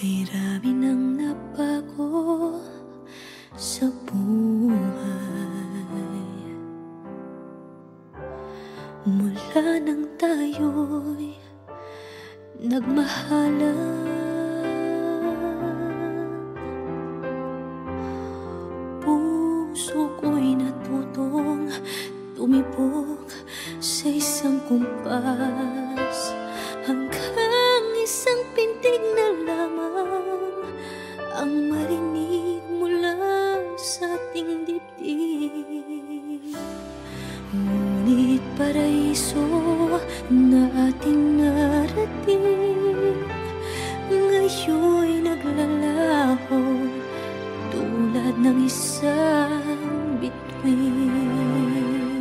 Kay rami nang nabago sa buhay mula nang tayo'y nagmahalan. Puso ko'y natutong tumibok sa isang kumpas, hanggang isang pintig na lamang ang marinig mula sa ating dibdib. Ngunit paraiso na ating narating ngayon'y naglalaho tulad ng isang bituin.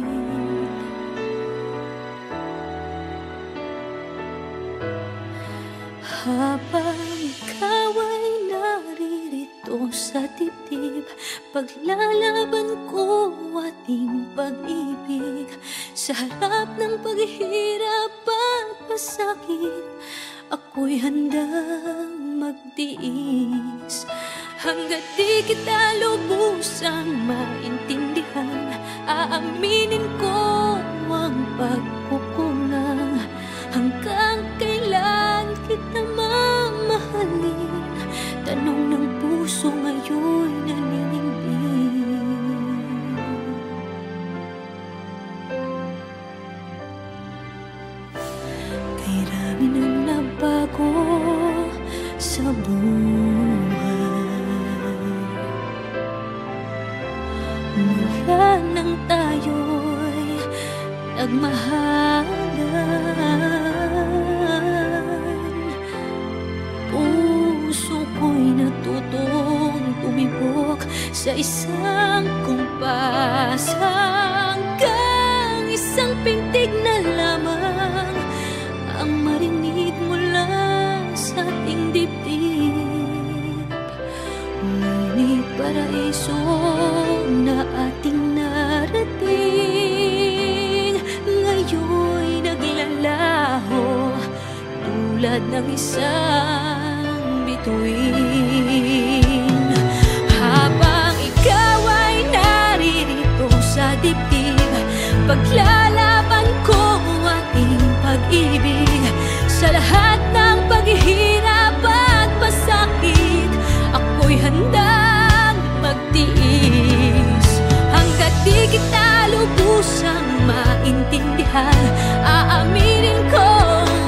Habang ikaw ay naririto sa dibdib, paglalaban ko ating pag-ibig. Sa harap ng paghihirap at pasakit, ako'y handang magtiis. Hanggat di kita lubusang maintindihan, aaminin ko ang pagkukulang. Hanggang kailan kita mamahalin? Tanong ng puso ngayon naninindig. Kay rami nang nabago sa buhay mula nang tayo'y nagmahalan. Puso ko'y natutong tumibok sa isang kumpas, hanggang isang pintig na lamang ang marinig mula sa ating dibdib. Ngunit paraiso na ating narating ngayon'y naglalaho tulad ng isang bituin. Habang ikaw ay naririto sa dibdib, paglalaban ko ating pag-ibig. Sa lahat ng paghihirap at pasakit, ako'y handang magtiis. Hanggat di kita lubusang maintindihan, aaminin ko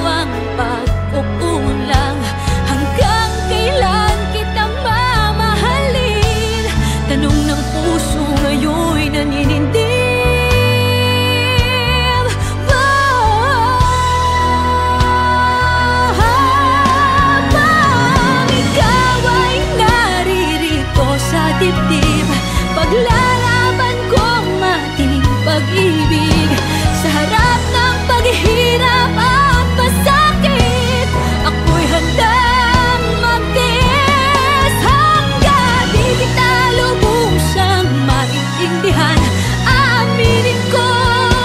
ang pagkukulang. Hanggang kailan kita mamahalin? Tanong ng puso ngayon'y naninindig. Habang ikaw ay naririto sa dibdib, paglalaban kong ating pag-ibig. Sa harap ng paghihirap at pasakit, ako'y handang magtiis. Hanggang di kita lubusang maintindihan, aaminin ko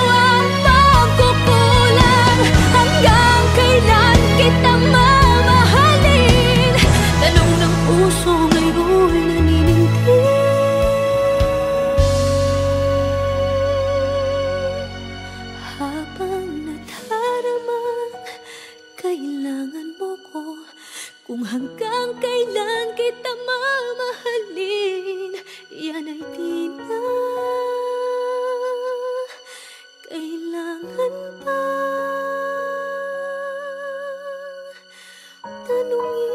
ang pagkukulang. Hanggang kailan kita mamahalin? Tanong ng puso ngayon naninindig. Habang nadaramang kailangan mo ko, kung hanggang kailan kita mamahalin, yan ay di na kailangan pa tanungin.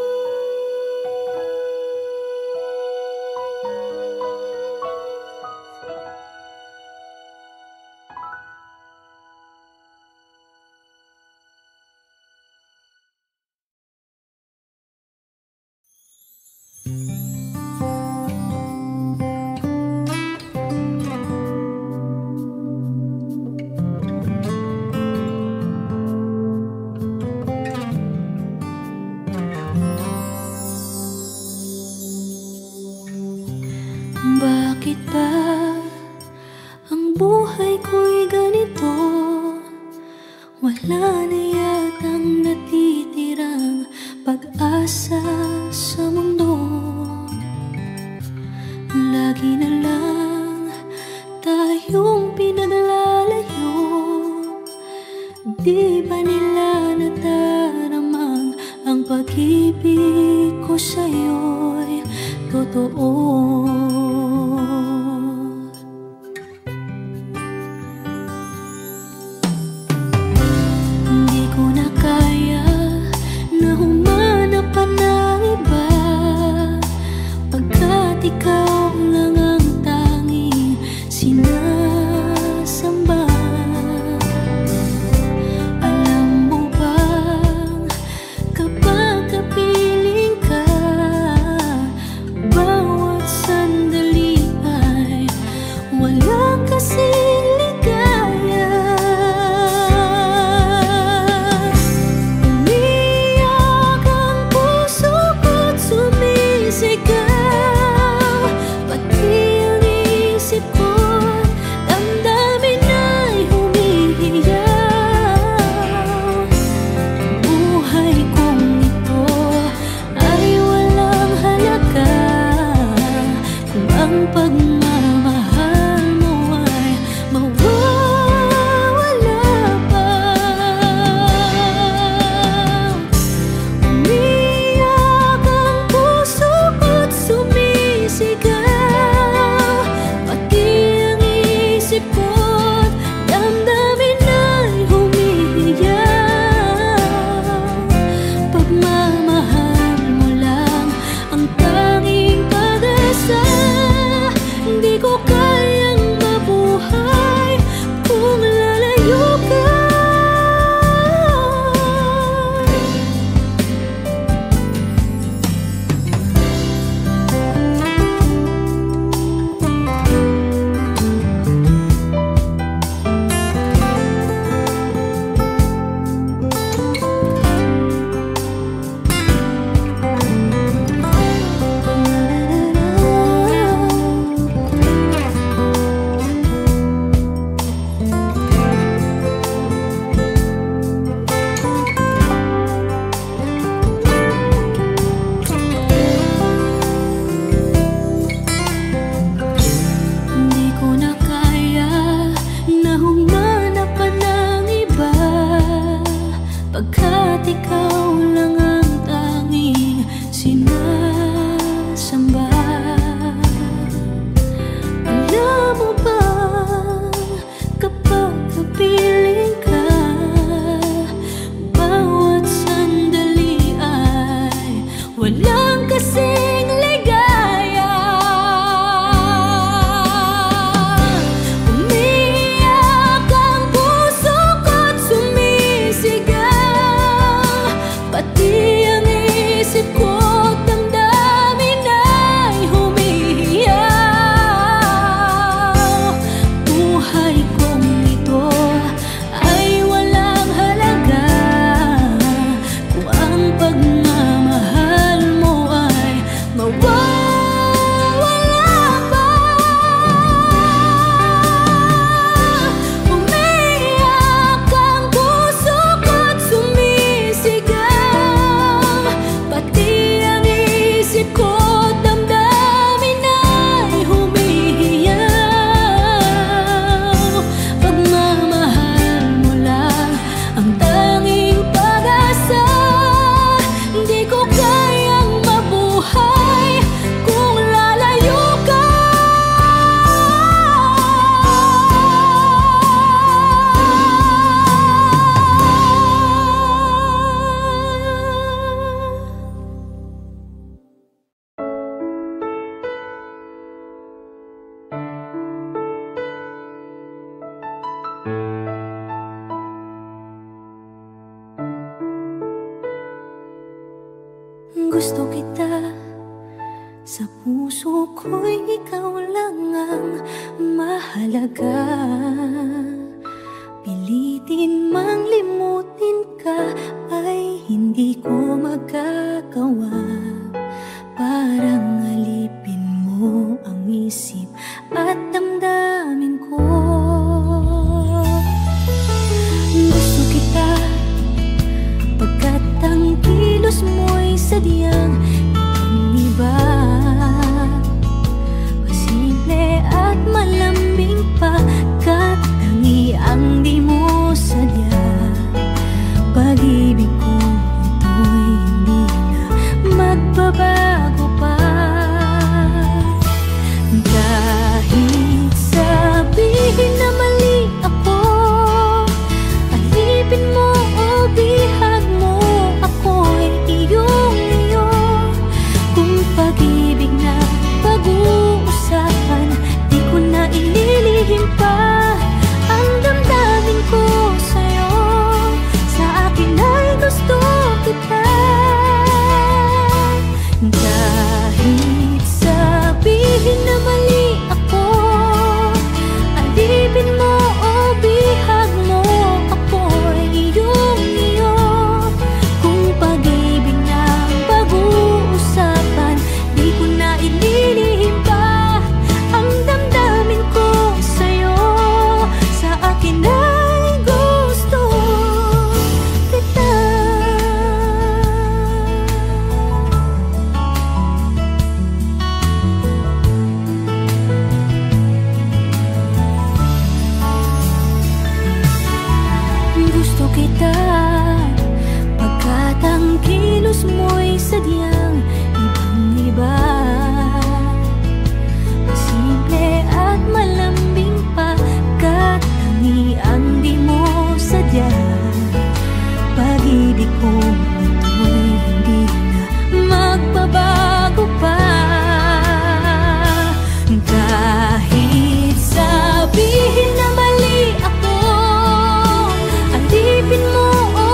Bakit ba ang buhay ko'y ganito? Wala na yatang natitirang pag-asa sa Gusto kita, sa puso ko'y ikaw lang ang mahalaga. Pilitin mang limutin ka ay hindi ko magagawa. Parang alipin mo ang isip at damdamin ko. Gusto kita pagkat ang kilos mo'y sadyang ibang-iba. Masimple at malambing pagkat tangi ang di mo sadya. Pag-ibig ko ito'y hindi na magbabago pa. Kahit sabihin na mali ako, alipin mo o bihag mo, ako'y iyong-iyo. Kung pag-ibig na pag-uusapan, di ko na ililihim pa ang damdamin ko sa'yo. Sa akin ay gusto kita. Kahit sabihin na mali ako, alipin mo o bihag mo, ako'y iyong-iyo. Kung pag-ibig na pag-uusapan, di ko na ililihim pa ang damdamin ko sa'yo. Sa akin ay gusto kita. Gusto kita pagkat ang kilos mo'y sadyang ibang-iba. Masimple at malambing pagkat tangi ang di mo sadya. Pag-ibig ko ito'y hindi na magbabago pa. Kahit sabihin na mali ako, alipin mo o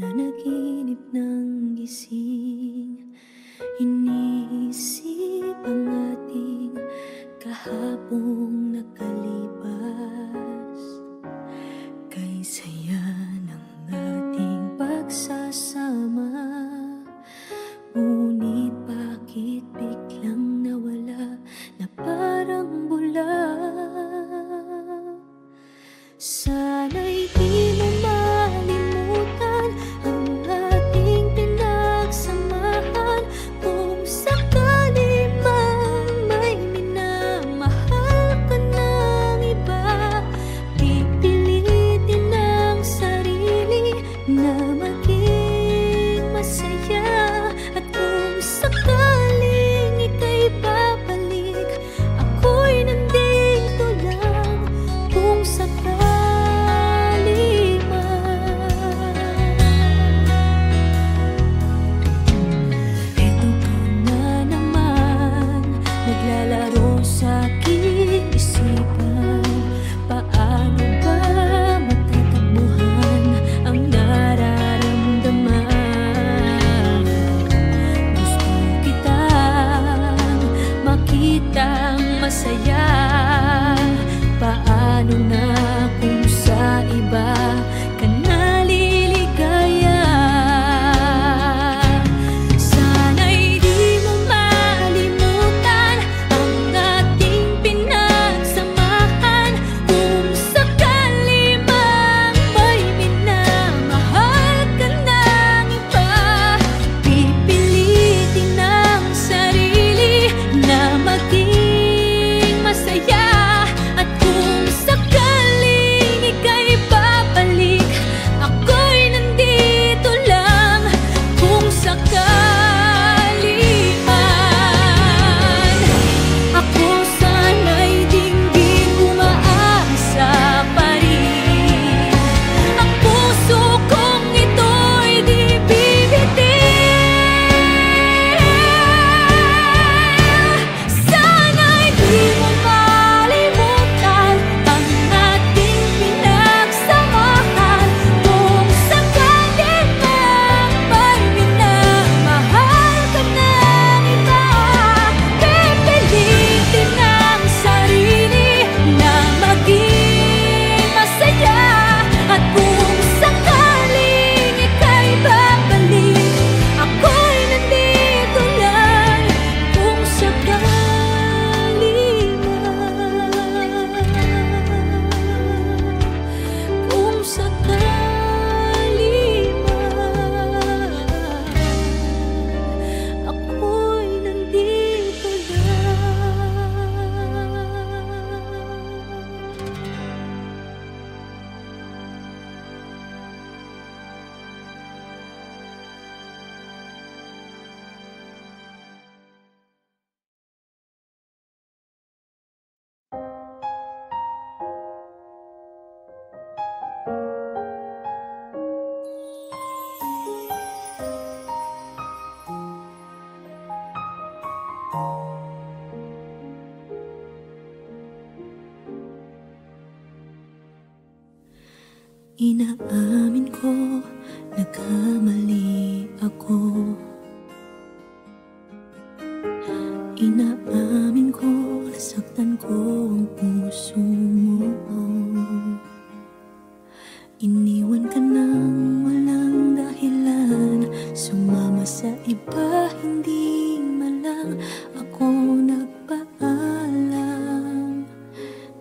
Nananaginip ng gising, iniisip ang ating kahapong nakalipas. Kay saya ng ating pagsasama, ngunit bakit biglang nawala na parang bula? Sana'y di mo malimutan ang ating pinagsamahan. Kung sakali mang may minamahal ka ng iba, pipilitin ang sarili na maging masaya. At kung sakaling ika'y babalik, ako'y nandito lang. Kung sakali masaya, paano na kung sa iba ka naliligaya? Sana'y di mo malimutan ang ating pinagsamahan. Kung sakali mang may minamahal ka ng iba, pipilitin ang sarili na maging masaya. At kung sakaling ika'y babalik, ako'y nandito lang. Kung sakali man, ako sana'y dinggin umaasa pa rin. Ang puso kong ito'y di bibitin. Sana'y di mo malimutan ang ating pinagsamahan. Kung sakali mang may minamahal ka ng iba, pipilitin ang sarili na maging masaya. At kung sakaling ika'y babalik, ako'y nandito lang. Kung sakali man, kung sakali man, ako'y nandito lang. Inaamin ko, nagkamali ako. Inaamin ko, nasaktan ko ang puso mo. Iniwan ka nang walang dahilan, sumama sa iba, hindi man lang ako nagpaalam.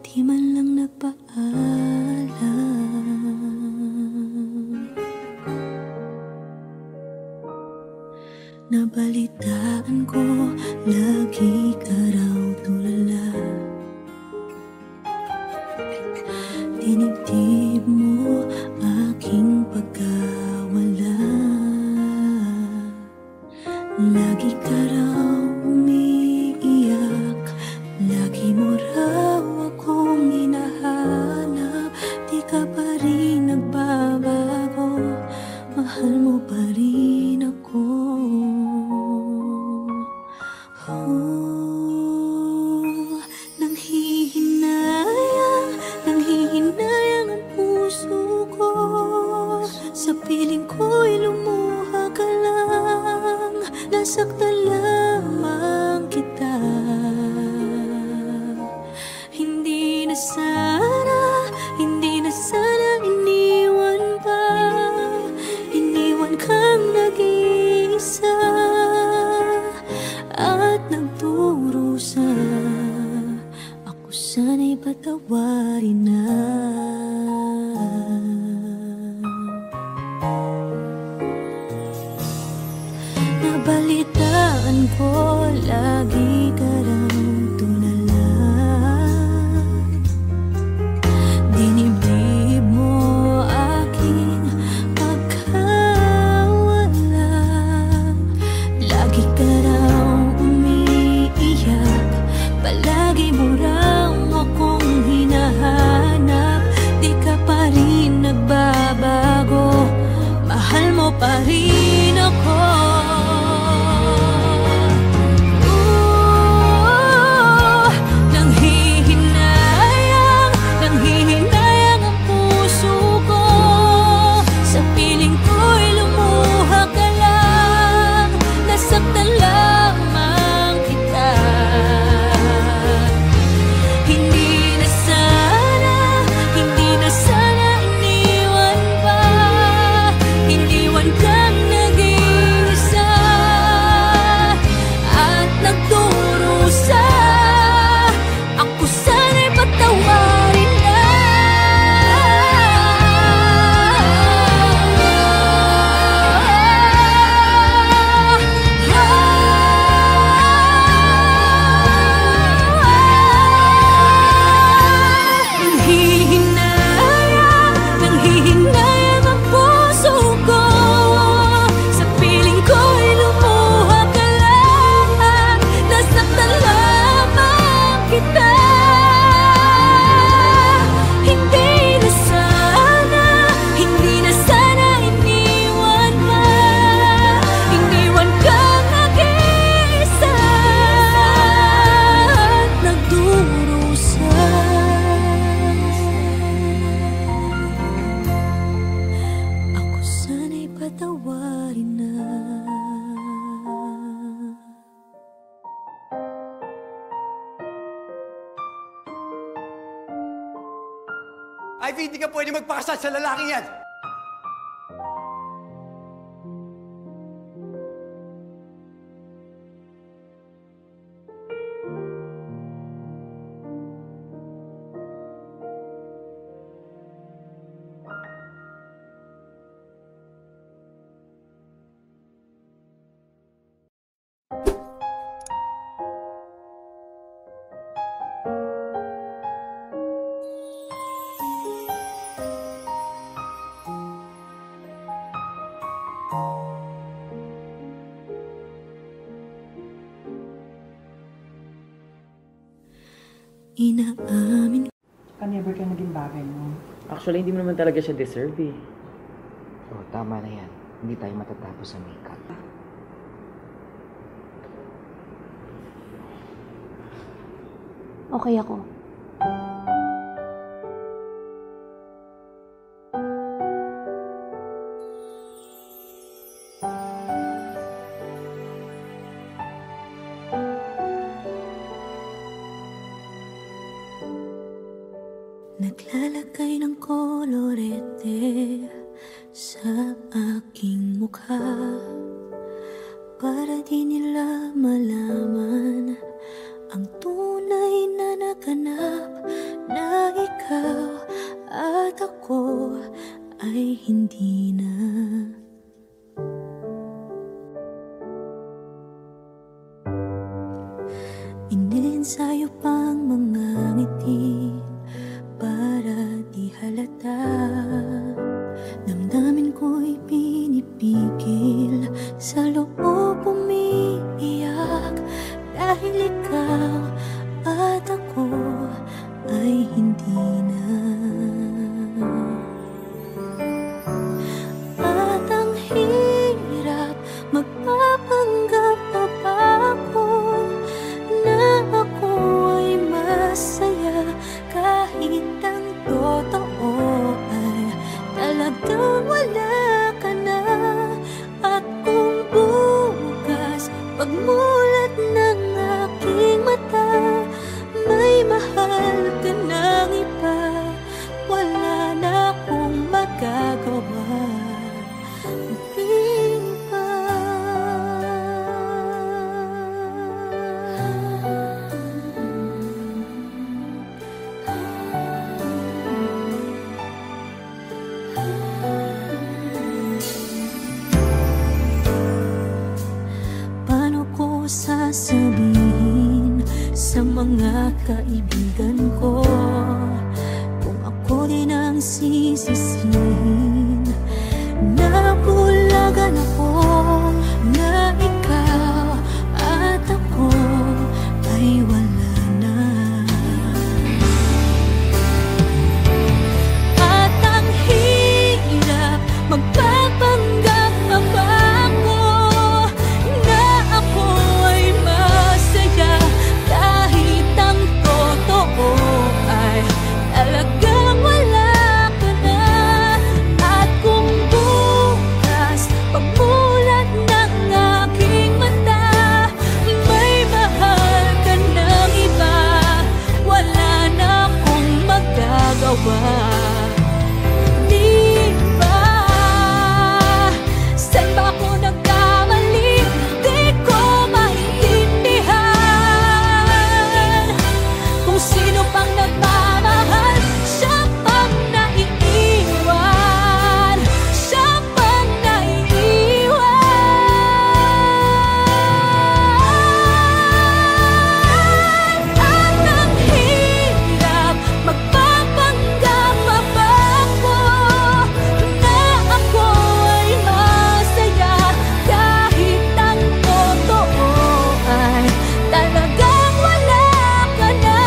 Di man lang nagpaalam. Nabalitaan ko, lagi ka raw tulala. Dinibdib mo aking pagkawala. Lagi ka raw umiiyak, lagi mo raw akong hinahanap. Di ka pa rin nagbabago, mahal mo pa rin ako. Nanghihinayang ang puso ko, sa piling ko'y lumuha ka lang, nasaktan lamang kita. Hindi na sana, hindi na sana iniwan pa, iniwan kang nag-iisa at nagdurusa. Ako sana'y patawarin na. Nabalitaan ko lagi ka raw tulala, dinibdib mo aking pagkawala. Lagi ka raw umiiyak, palagi mo raw akong hinahanap. Di ka pa rin nagbabago, mahal mo pa rin ako. Ivy, hindi ka pwede magpakasal sa lalaking yan! Inaamin never ka naging bagay mo. Actually, hindi mo naman talaga siya deserve eh. Oh, tama na yan. Hindi tayo matatapos sa makeup. Okay ako. Naglalagay ng kolorete sa aking mukha para di nila malaman ang tunay na naganap, na ikaw at ako ay hindi na. Iniensayo pang mga ngiti para di halata. Damdamin ko'y pinipigil, sa loob umiiyak, dahil ikaw at ako ay hindi na. At ang hirap magpapanggap pa ba ako na ako ay masaya, kahit ang totoo ay talagang wala ka na. sa mga kaibigan ko. Kung ako din ang sisisihin, nabulagan ako na ikaw at ako ay wala na. At ang hirap magpapanggap pa ba ako na ako ay masaya kahit ang totoo ay talagang wala ka na. At kung bukas pagmulat ng aking mata may mahal ka ng iba, wala na akong magagawa. Di ba? Saan ba ako nagkamali? Di ko maintindihan. Kung sino pang nagmamahal, siya pang naiiwan. Siya pang naiiwan. At ang hirap magpapanggap pa ba ako na ako ay masaya kahit ang totoo ay talagang wala ka na.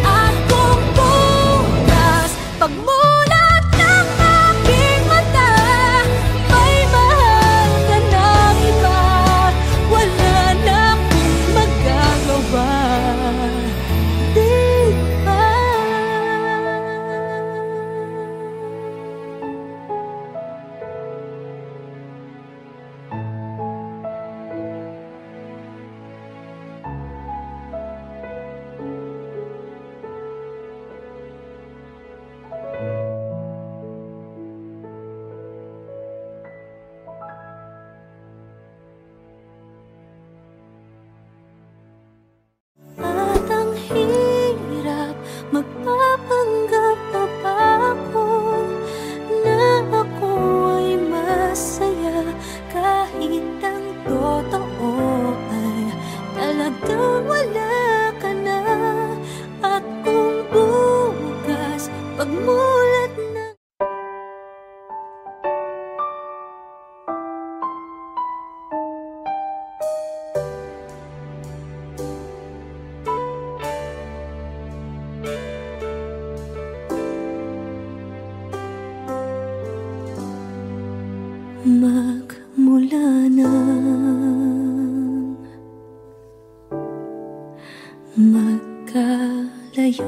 At kung bukas pagmulat ng aking mata may mahal ka ng iba, wala na akong magagawa. Di ba? At ang hirap magpapanggap pa ba ako na ako ay masaya kahit ang totoo ay talagang wala ka na. At kung bukas pagmulat ng magmula nang magkalayo,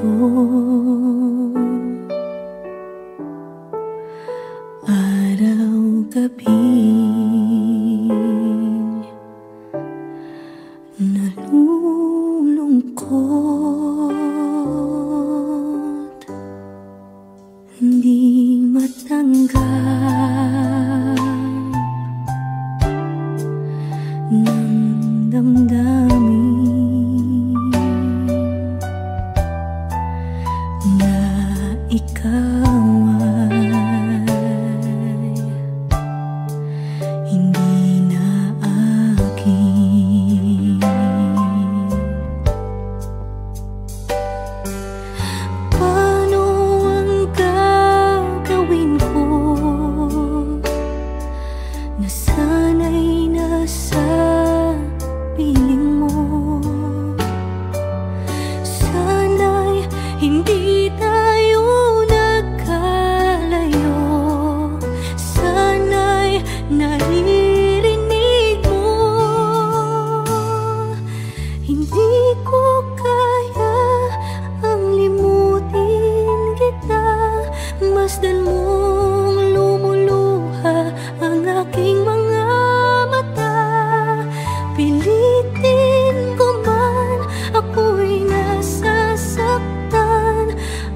araw-gabi nalulungkot, hindi matanggap ng damdamin na ikaw ay hindi na akin. Paano ang gagawin ko na sana'y nasa piling mo? Sana'y hindi tayo nagkalayo. Sana'y naririnig mo. Hindi ko kaya ang limutin kita. Masdan mong lumuluha ang aking mga mata. Pilitin ko man, ako'y nasasaktan.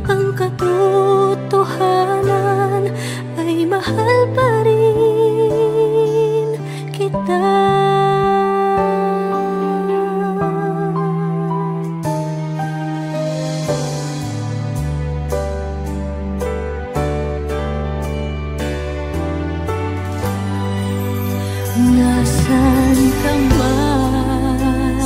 Ang katotohanan ay mahal pa rin kita. Nasaan ka man?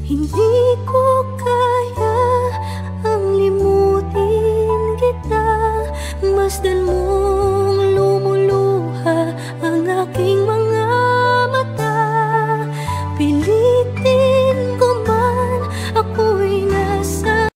Hindi ko kaya ang limutin kita. Masdan mong lumuluha ang aking mga mata. Pilitin ko man, ako'y nasa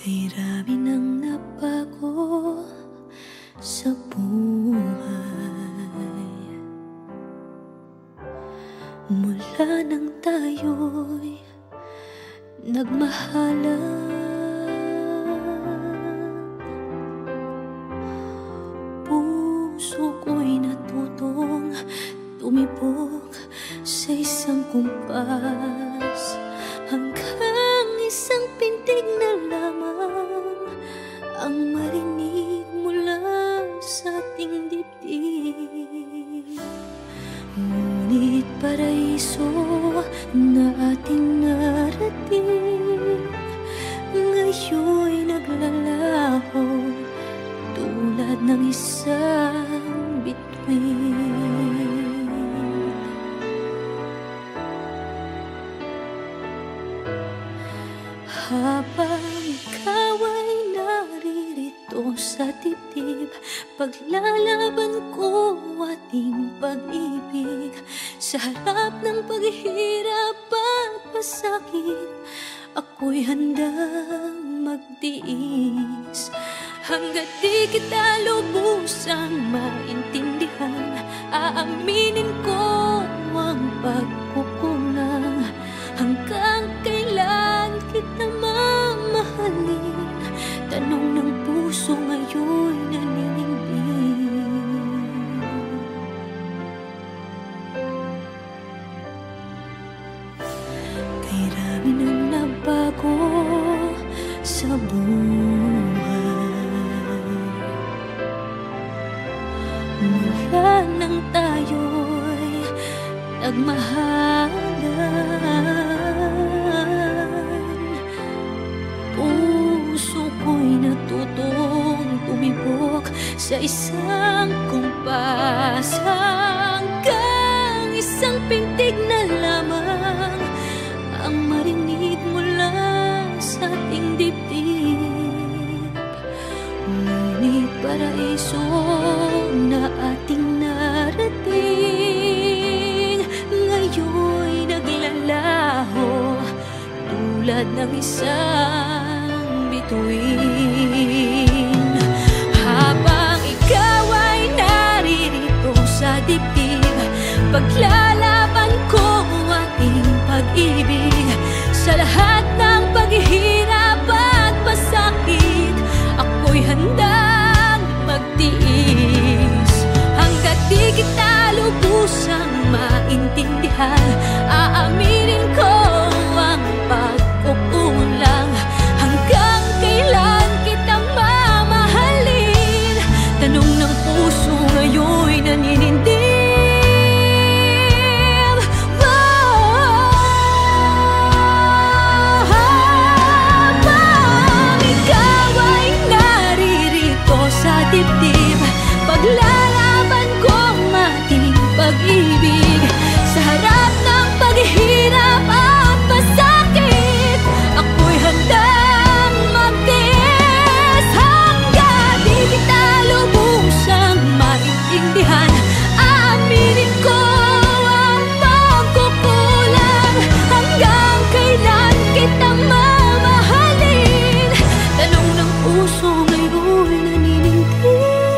kay rami ng nabago sa buhay. Mula nang tayo'y nagmahalan, puso ko'y natutong tumibok sa isang kumpas. Hanggang isang pintig na lamang ang marinig mula sa ating dibdib. Ngunit paraiso na ating narating ngayon'y naglalaho tulad ng isang bituin. Habang ikaw ay naririto sa dibdib, paglalaban ko ating pag-ibig. Sa harap ng paghihirap at pasakit, ako'y handang magtiis. Hanggat di kita lubusang maintindihan, aaminin ko ang pagkukulang. Hanggang kailan kita mamahalin? Tanong ng puso ngayon naninindig. Kay rami nang nabago sa buhay. Mula nang tayo'y nagmahalan, puso ko'y natutong tumibok sa isang kumpas. Hanggang isang pintig na lamang ang marinig mula sa ating dibdib. Ngunit paraiso na ating narating ngayon'y naglalaho tulad ng isang bituin. Habang ikaw ay naririto sa dibdib, paglalaban ko ating pag-ibig. Sa lahat ng paghihirap at pasakit, ako'y handang magtiis. Hanggat di kita lubusang maintindihan, aaminin ko ang pagkukulang. Hanggang kailan kita mamahalin? Tanong ng puso ngayon'y naninindig. Habang ikaw ay naririto sa dibdib, paglalaban kong ating pag-ibig. Sa harap ng paghihirap at pasakit, ako'y handang magtiis. Hanggang di kita lubusang maintindihan, aaminin ko ang pagkukulang. Hanggang kailan kita mamahalin? Tanong ng puso ngayon'y naninindig.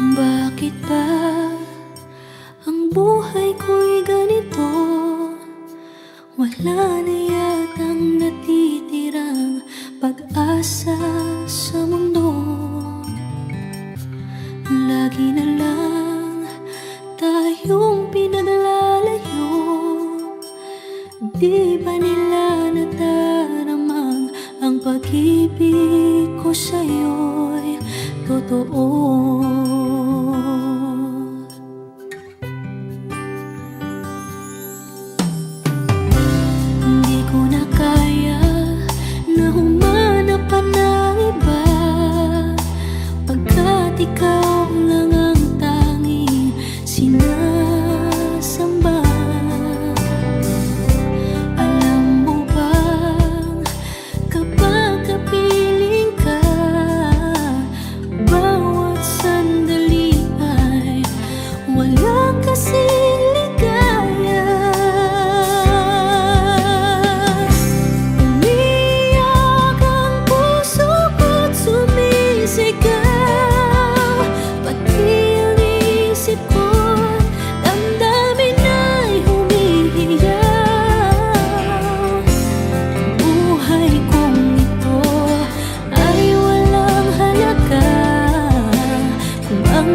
Bakit ba ang buhay ko'y ganito? Wala na yatang natitirang pag-asa sa mundo. Lagi na lang tayong pinaglalayo. Di ba nila nataramang ang pag-ibig ko sa'yo'y totoo? Hindi ko na kaya na humanap pa ng iba, pagkat ikaw lang ang tanging sinasamba. Alam mo bang kapag kapiling ka, bawat sandali ay walang kasing ligaya. Umiyak ang puso ko't sumisigaw, pati ang isip ko't damdamin ay humihiyaw. Buhay kong ito ay walang halaga kung ang